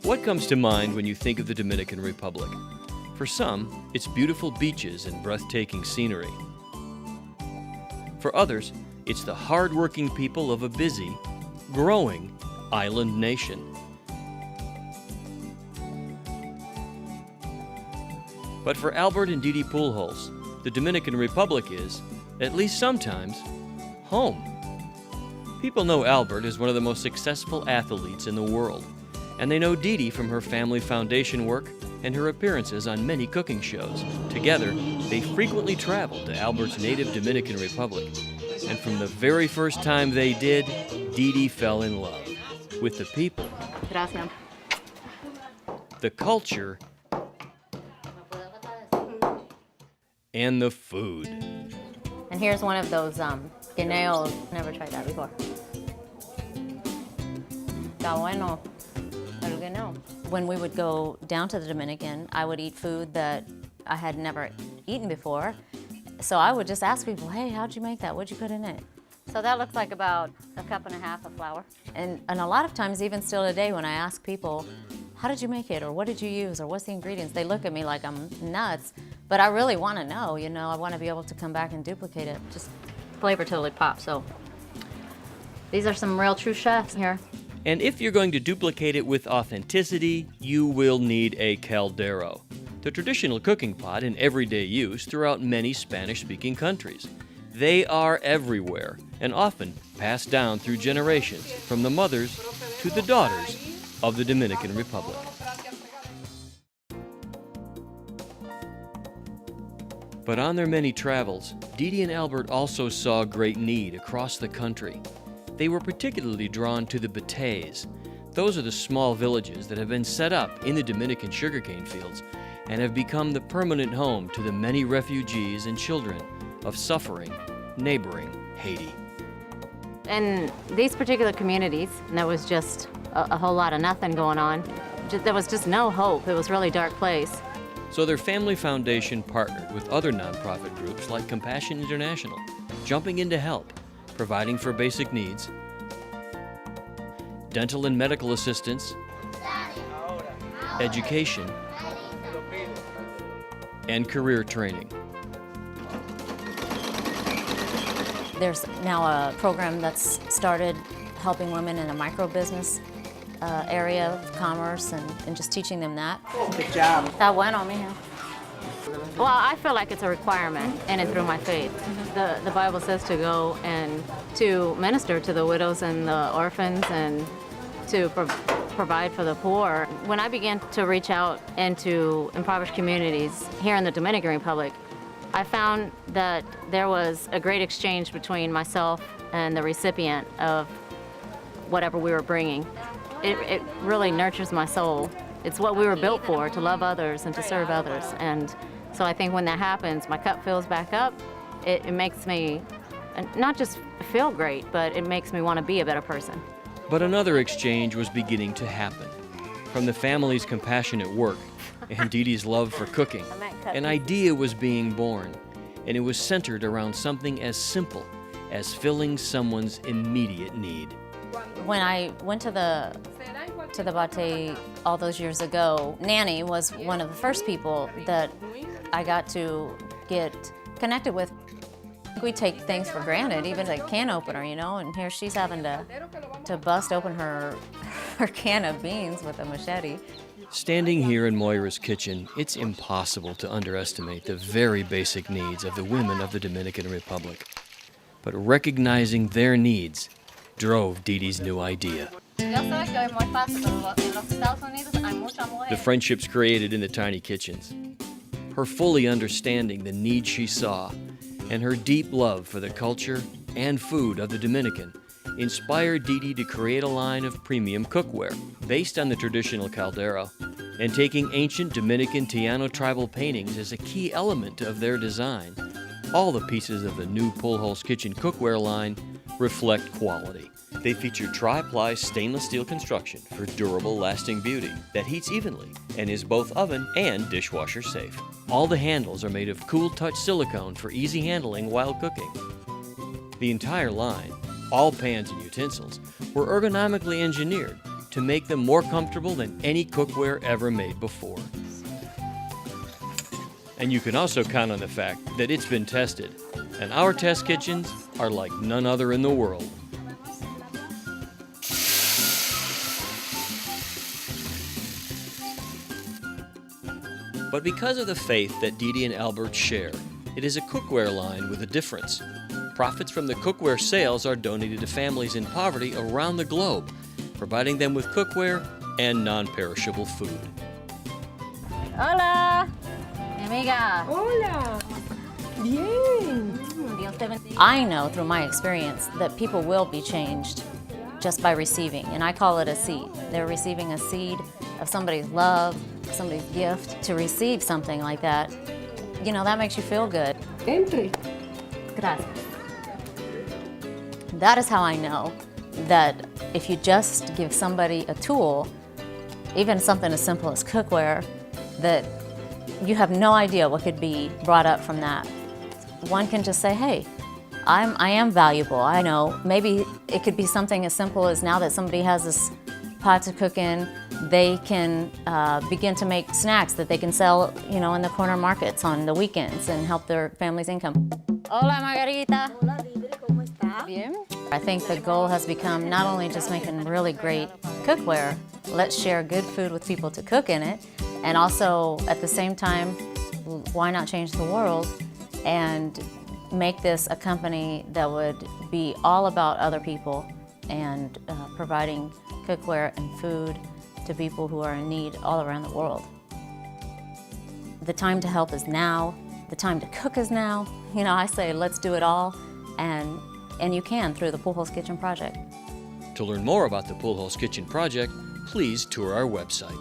What comes to mind when you think of the Dominican Republic? For some, it's beautiful beaches and breathtaking scenery. For others, it's the hard-working people of a busy, growing island nation. But for Albert and Deidre Pujols, the Dominican Republic is, at least sometimes, home. People know Albert as one of the most successful athletes in the world, and they know Deidre from her family foundation work and her appearances on many cooking shows. Together, they frequently travel to Albert's native Dominican Republic, and from the very first time they did, Deidre fell in love with the people, Gracias. the culture, and the food. And here's one of those guineos. Never tried that before. Está bueno. El guineo. When we would go down to the Dominican, I would eat food that I had never eaten before. So I would just ask people, hey, how'd you make that? What'd you put in it? So that looks like about 1.5 cups of flour. And a lot of times, even still today, when I ask people, how did you make it? Or what did you use? Or what's the ingredients? They look at me like I'm nuts. But I really want to know, you know, I want to be able to come back and duplicate it. Just flavor totally pops. So these are some real true chefs here. And if you're going to duplicate it with authenticity, you will need a caldero, the traditional cooking pot in everyday use throughout many Spanish-speaking countries. They are everywhere and often passed down through generations, from the mothers to the daughters of the Dominican Republic. But on their many travels, Deidre and Albert also saw great need across the country. They were particularly drawn to the bateys. Those are the small villages that have been set up in the Dominican sugarcane fields and have become the permanent home to the many refugees and children of suffering, neighboring Haiti. In these particular communities, there was just a whole lot of nothing going on. There was just no hope. It was a really dark place. So their family foundation partnered with other nonprofit groups like Compassion International, jumping in to help, providing for basic needs, dental and medical assistance, education, and career training. There's now a program that's started helping women in the micro business area of commerce and just teaching them that. Good job. Está bueno, mija. Well, I feel like it's a requirement in and through my faith. The Bible says to go and to minister to the widows and the orphans and to provide for the poor. When I began to reach out into impoverished communities here in the Dominican Republic, I found that there was a great exchange between myself and the recipient of whatever we were bringing. It really nurtures my soul. It's what we were built for, to love others and to serve others. And so I think when that happens, my cup fills back up. It makes me not just feel great, but it makes me want to be a better person. But another exchange was beginning to happen. From the family's compassionate work and Deidre's love for cooking, an idea was being born, and it was centered around something as simple as filling someone's immediate need. When I went to the Bate all those years ago, Nanny was one of the first people that I got to get connected with. We take things for granted, even a can opener, you know, and here she's having to bust open her can of beans with a machete. Standing here in Moira's kitchen, it's impossible to underestimate the very basic needs of the women of the Dominican Republic. But recognizing their needs drove Deidre's new idea. The friendships created in the tiny kitchens, her fully understanding the needs she saw, and her deep love for the culture and food of the Dominican inspired Deidre to create a line of premium cookware based on the traditional caldero, and taking ancient Dominican Tiano tribal paintings as a key element of their design. All the pieces of the new Pujols Kitchen cookware line reflect quality. They feature tri-ply stainless steel construction for durable, lasting beauty that heats evenly and is both oven and dishwasher safe. All the handles are made of cool touch silicone for easy handling while cooking. The entire line, all pans and utensils, were ergonomically engineered to make them more comfortable than any cookware ever made before. And you can also count on the fact that it's been tested, and our test kitchens are like none other in the world. But because of the faith that Deidre and Albert share, it is a cookware line with a difference. Profits from the cookware sales are donated to families in poverty around the globe, providing them with cookware and non-perishable food. Hola, mi amiga. Hola. Bien. I know through my experience that people will be changed just by receiving, and I call it a seed. They're receiving a seed of somebody's love, somebody's gift. To receive something like that, you know, that makes you feel good. Entre. Gracias. That is how I know that if you just give somebody a tool, even something as simple as cookware, that you have no idea what could be brought up from that. One can just say, hey, I am valuable. I know maybe it could be something as simple as now that somebody has this pot to cook in, they can begin to make snacks that they can sell, you know, in the corner markets on the weekends and help their family's income. Hola, Margarita. Hola, Deidre, ¿cómo está? Bien. I think the goal has become not only just making really great cookware, let's share good food with people to cook in it, and also at the same time, why not change the world and make this a company that would be all about other people and providing cookware and food to people who are in need all around the world. The time to help is now. The time to cook is now. You know, I say let's do it all, and you can through the Pujols Kitchen project. To learn more about the Pujols Kitchen project, please tour our website.